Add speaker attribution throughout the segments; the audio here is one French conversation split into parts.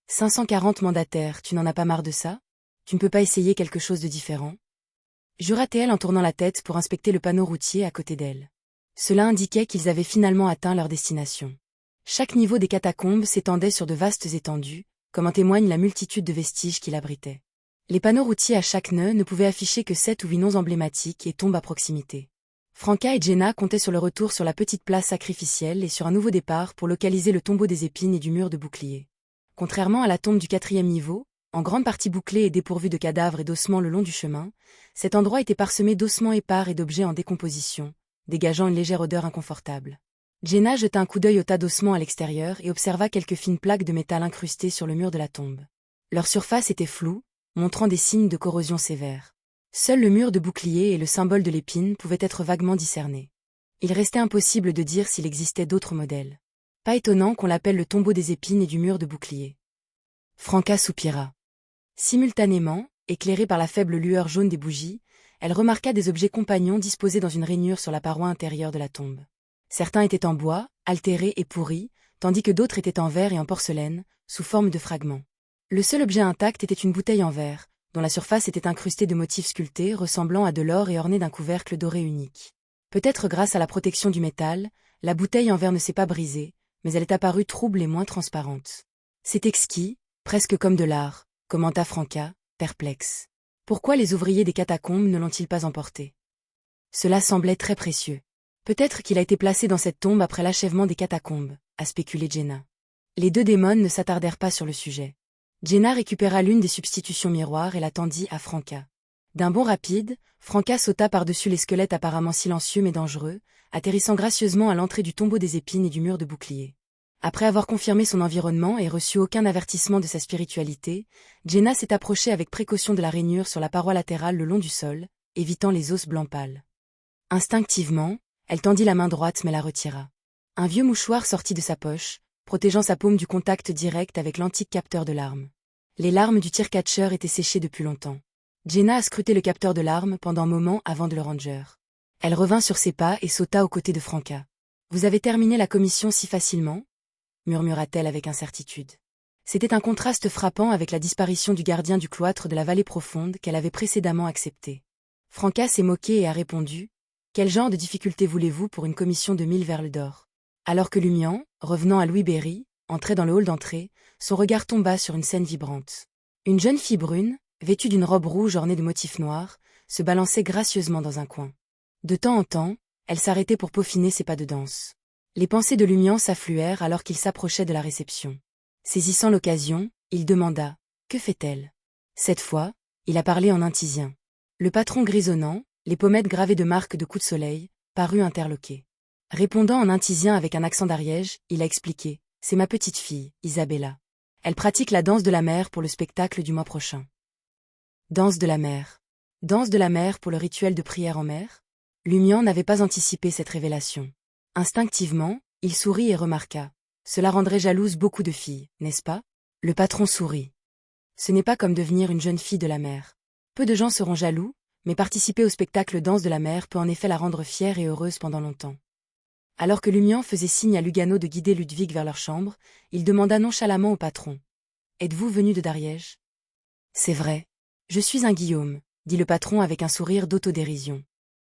Speaker 1: 540 mandataires, tu n'en as pas marre de ça? Tu ne peux pas essayer quelque chose de différent? Jura-t-elle en tournant la tête pour inspecter le panneau routier à côté d'elle. Cela indiquait qu'ils avaient finalement atteint leur destination. Chaque niveau des catacombes s'étendait sur de vastes étendues, comme en témoigne la multitude de vestiges qui l'abritaient. Les panneaux routiers à chaque nœud ne pouvaient afficher que 7 ou 8 noms emblématiques et tombes à proximité. Franca et Jenna comptaient sur le retour sur la petite place sacrificielle et sur un nouveau départ pour localiser le tombeau des épines et du mur de bouclier. Contrairement à la tombe du 4e niveau, en grande partie bouclée et dépourvue de cadavres et d'ossements le long du chemin, cet endroit était parsemé d'ossements épars et d'objets en décomposition, dégageant une légère odeur inconfortable. Jenna jeta un coup d'œil au tas d'ossements à l'extérieur et observa quelques fines plaques de métal incrustées sur le mur de la tombe. Leur surface était floue, montrant des signes de corrosion sévère. Seul le mur de bouclier et le symbole de l'épine pouvaient être vaguement discernés. Il restait impossible de dire s'il existait d'autres modèles. Pas étonnant qu'on l'appelle le tombeau des épines et du mur de bouclier. Franca soupira. Simultanément, éclairée par la faible lueur jaune des bougies, elle remarqua des objets compagnons disposés dans une rainure sur la paroi intérieure de la tombe. Certains étaient en bois, altérés et pourris, tandis que d'autres étaient en verre et en porcelaine, sous forme de fragments. Le seul objet intact était une bouteille en verre, dont la surface était incrustée de motifs sculptés ressemblant à de l'or et ornée d'un couvercle doré unique. Peut-être grâce à la protection du métal, la bouteille en verre ne s'est pas brisée, mais elle est apparue trouble et moins transparente. C'est exquis, presque comme de l'art, commenta Franca, perplexe. Pourquoi les ouvriers des catacombes ne l'ont-ils pas emporté? Cela semblait très précieux. Peut-être qu'il a été placé dans cette tombe après l'achèvement des catacombes, a spéculé Jenna. Les deux démons ne s'attardèrent pas sur le sujet. Jenna récupéra l'une des substitutions miroirs et la tendit à Franca. D'un bond rapide, Franca sauta par-dessus les squelettes apparemment silencieux mais dangereux, atterrissant gracieusement à l'entrée du tombeau des épines et du mur de bouclier. Après avoir confirmé son environnement et reçu aucun avertissement de sa spiritualité, Jenna s'est approchée avec précaution de la rainure sur la paroi latérale le long du sol, évitant les os blancs pâles. Instinctivement, elle tendit la main droite mais la retira. Un vieux mouchoir sortit de sa poche, protégeant sa paume du contact direct avec l'antique capteur de larmes. Les larmes du tir-catcheur étaient séchées depuis longtemps. Jenna a scruté le capteur de larmes pendant un moment avant de le ranger. Elle revint sur ses pas et sauta aux côtés de Franca. « Vous avez terminé la commission si facilement ?» murmura-t-elle avec incertitude. C'était un contraste frappant avec la disparition du gardien du cloître de la vallée profonde qu'elle avait précédemment accepté. Franca s'est moquée et a répondu « Quel genre de difficulté voulez-vous pour une commission de 1000 verles d'or ?» Alors que Lumian, revenant à Louis Berry, entrait dans le hall d'entrée, son regard tomba sur une scène vibrante. Une jeune fille brune, vêtue d'une robe rouge ornée de motifs noirs, se balançait gracieusement dans un coin. De temps en temps, elle s'arrêtait pour peaufiner ses pas de danse. Les pensées de Lumian s'affluèrent alors qu'il s'approchait de la réception. Saisissant l'occasion, il demanda « Que fait-elle » Cette fois, il a parlé en intisien. Le patron grisonnant, les pommettes gravées de marques de coups de soleil, parut interloqué. Répondant en intisien avec un accent d'Ariège, il a expliqué « C'est ma petite fille, Isabella. Elle pratique la danse de la mer pour le spectacle du mois prochain. » Danse de la mer. Danse de la mer pour le rituel de prière en mer? Lumian n'avait pas anticipé cette révélation. Instinctivement, il sourit et remarqua. Cela rendrait jalouse beaucoup de filles, n'est-ce pas? Le patron sourit. Ce n'est pas comme devenir une jeune fille de la mer. Peu de gens seront jaloux, mais participer au spectacle danse de la mer peut en effet la rendre fière et heureuse pendant longtemps. Alors que Lumian faisait signe à Lugano de guider Ludwig vers leur chambre, il demanda nonchalamment au patron. Êtes-vous venu de Dariège? C'est vrai. Je suis un Guillaume, dit le patron avec un sourire d'autodérision.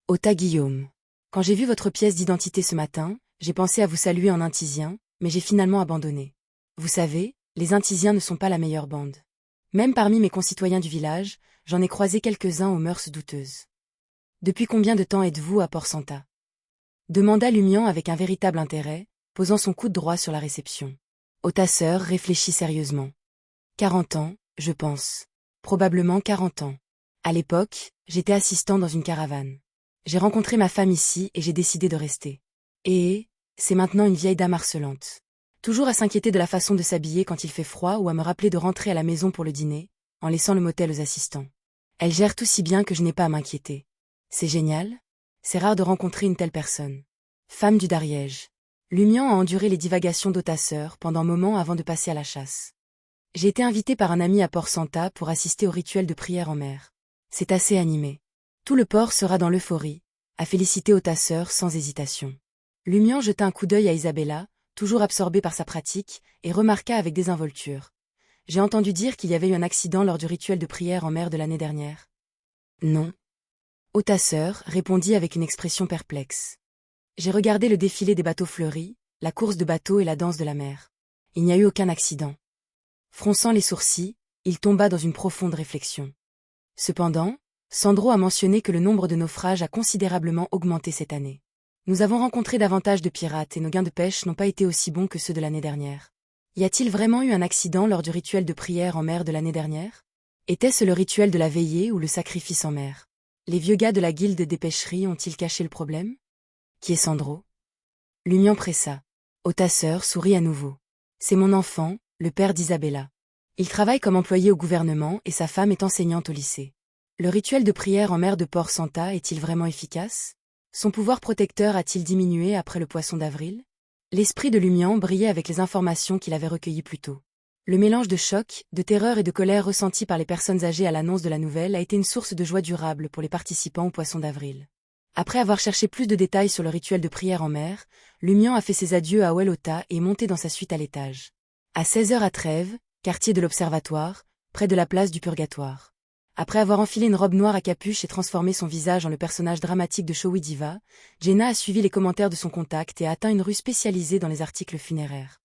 Speaker 1: Ota Guillaume. Quand j'ai vu votre pièce d'identité ce matin, j'ai pensé à vous saluer en intisien, mais j'ai finalement abandonné. Vous savez, les intisiens ne sont pas la meilleure bande. Même parmi mes concitoyens du village, j'en ai croisé quelques-uns aux mœurs douteuses. Depuis combien de temps êtes-vous à Port-Santa? Demanda Lumian avec un véritable intérêt, posant son coude droit sur la réception. Ota sœur réfléchit sérieusement. 40 ans, je pense. Probablement 40 ans. À l'époque, j'étais assistant dans une caravane. J'ai rencontré ma femme ici et j'ai décidé de rester. Et c'est maintenant une vieille dame harcelante. Toujours à s'inquiéter de la façon de s'habiller quand il fait froid ou à me rappeler de rentrer à la maison pour le dîner, en laissant le motel aux assistants. Elle gère tout si bien que je n'ai pas à m'inquiéter. C'est génial. C'est rare de rencontrer une telle personne. Femme du Dariège. Lumian a enduré les divagations d'Ota sœur pendant un moment avant de passer à la chasse. J'ai été invité par un ami à Port-Santa pour assister au rituel de prière en mer. C'est assez animé. Tout le port sera dans l'euphorie, a félicité Ota sœur sans hésitation. Lumian jeta un coup d'œil à Isabella, toujours absorbée par sa pratique, et remarqua avec désinvolture. J'ai entendu dire qu'il y avait eu un accident lors du rituel de prière en mer de l'année dernière. Non. Oh ta sœur, répondit avec une expression perplexe. J'ai regardé le défilé des bateaux fleuris, la course de bateaux et la danse de la mer. Il n'y a eu aucun accident. Fronçant les sourcils, il tomba dans une profonde réflexion. Cependant, Sandro a mentionné que le nombre de naufrages a considérablement augmenté cette année. Nous avons rencontré davantage de pirates et nos gains de pêche n'ont pas été aussi bons que ceux de l'année dernière. Y a-t-il vraiment eu un accident lors du rituel de prière en mer de l'année dernière? Était-ce le rituel de la veillée ou le sacrifice en mer? Les vieux gars de la guilde des pêcheries ont-ils caché le problème? Qui est Sandro? Lumian pressa. Oh ta sœur sourit à nouveau. C'est mon enfant, le père d'Isabella. Il travaille comme employé au gouvernement et sa femme est enseignante au lycée. Le rituel de prière en mer de Port Santa est-il vraiment efficace? Son pouvoir protecteur a-t-il diminué après le poisson d'avril? L'esprit de Lumian brillait avec les informations qu'il avait recueillies plus tôt. Le mélange de choc, de terreur et de colère ressenti par les personnes âgées à l'annonce de la nouvelle a été une source de joie durable pour les participants au poisson d'avril. Après avoir cherché plus de détails sur le rituel de prière en mer, Lumian a fait ses adieux à Welota et est monté dans sa suite à l'étage. À 16h à Trèves, quartier de l'Observatoire, près de la place du Purgatoire. Après avoir enfilé une robe noire à capuche et transformé son visage en le personnage dramatique de Showy Diva, Jenna a suivi les commentaires de son contact et a atteint une rue spécialisée dans les articles funéraires.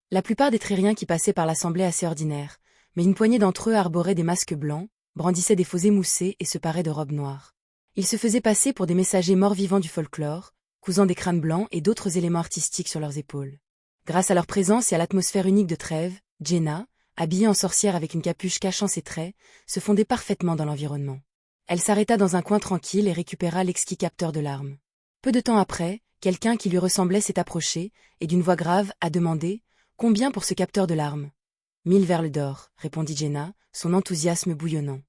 Speaker 1: La plupart des Trériens qui passaient par l'assemblée assez ordinaires, mais une poignée d'entre eux arboraient des masques blancs, brandissaient des faux émoussés et se paraient de robes noires. Ils se faisaient passer pour des messagers morts-vivants du folklore, cousant des crânes blancs et d'autres éléments artistiques sur leurs épaules. Grâce à leur présence et à l'atmosphère unique de Trèves, Jenna, habillée en sorcière avec une capuche cachant ses traits, se fondait parfaitement dans l'environnement. Elle s'arrêta dans un coin tranquille et récupéra l'exquis capteur de larmes. Peu de temps après, quelqu'un qui lui ressemblait s'est approché, et d'une voix grave a demandé « Combien pour ce capteur de larmes ?»« 1000 verles d'or, répondit Jenna, son enthousiasme bouillonnant.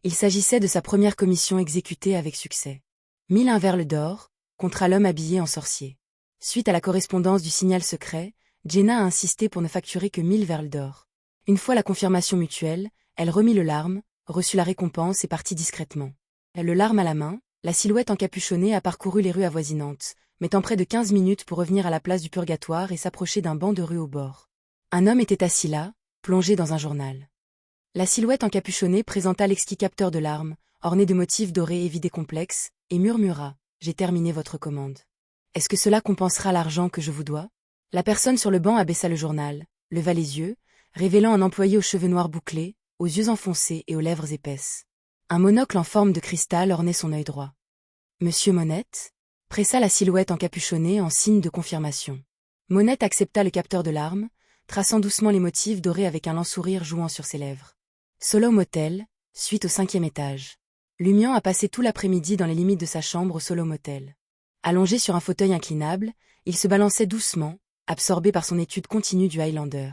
Speaker 1: Il s'agissait de sa première commission exécutée avec succès. 1001 verles d'or, contre l'homme habillé en sorcier. Suite à la correspondance du signal secret, Jenna a insisté pour ne facturer que 1000 verles d'or. Une fois la confirmation mutuelle, elle remit le larme, reçut la récompense et partit discrètement. Le larme à la main, la silhouette encapuchonnée a parcouru les rues avoisinantes, mettant près de 15 minutes pour revenir à la place du Purgatoire et s'approcher d'un banc de rue au bord. Un homme était assis là, plongé dans un journal. La silhouette encapuchonnée présenta l'exquis capteur de larmes, orné de motifs dorés et vidés complexes, et murmura « J'ai terminé votre commande. Est-ce que cela compensera l'argent que je vous dois ?» La personne sur le banc abaissa le journal, leva les yeux, révélant un employé aux cheveux noirs bouclés, aux yeux enfoncés et aux lèvres épaisses. Un monocle en forme de cristal ornait son œil droit. « Monsieur Monette ?» pressa la silhouette encapuchonnée en signe de confirmation. Monette accepta le capteur de larmes, traçant doucement les motifs dorés avec un lent sourire jouant sur ses lèvres. Solom Hotel, suite au 5e étage. Lumian a passé tout l'après-midi dans les limites de sa chambre au Solom Hotel. Allongé sur un fauteuil inclinable, il se balançait doucement, absorbé par son étude continue du Highlander.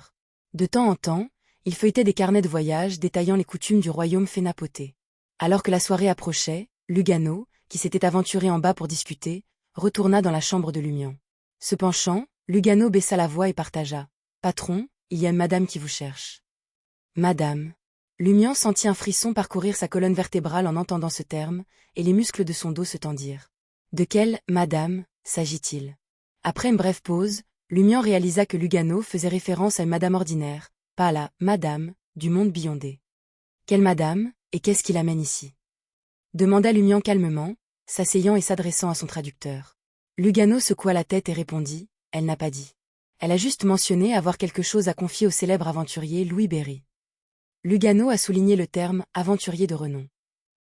Speaker 1: De temps en temps, il feuilletait des carnets de voyage détaillant les coutumes du royaume Fénapoté. Alors que la soirée approchait, Lugano, qui s'était aventuré en bas pour discuter, retourna dans la chambre de Lumian. Se penchant, Lugano baissa la voix et partagea. « Patron, il y a madame qui vous cherche. » « Madame ?» Lumian sentit un frisson parcourir sa colonne vertébrale en entendant ce terme, et les muscles de son dos se tendirent. De quelle « madame » s'agit-il? Après une brève pause, Lumian réalisa que Lugano faisait référence à une madame ordinaire, pas à la « madame » du monde Beyondé. Quelle madame, et qu'est-ce qui l'amène ici? Demanda Lumian calmement, s'asseyant et s'adressant à son traducteur. Lugano secoua la tête et répondit, elle n'a pas dit. Elle a juste mentionné avoir quelque chose à confier au célèbre aventurier Louis Berry. Lugano a souligné le terme « aventurier de renom ».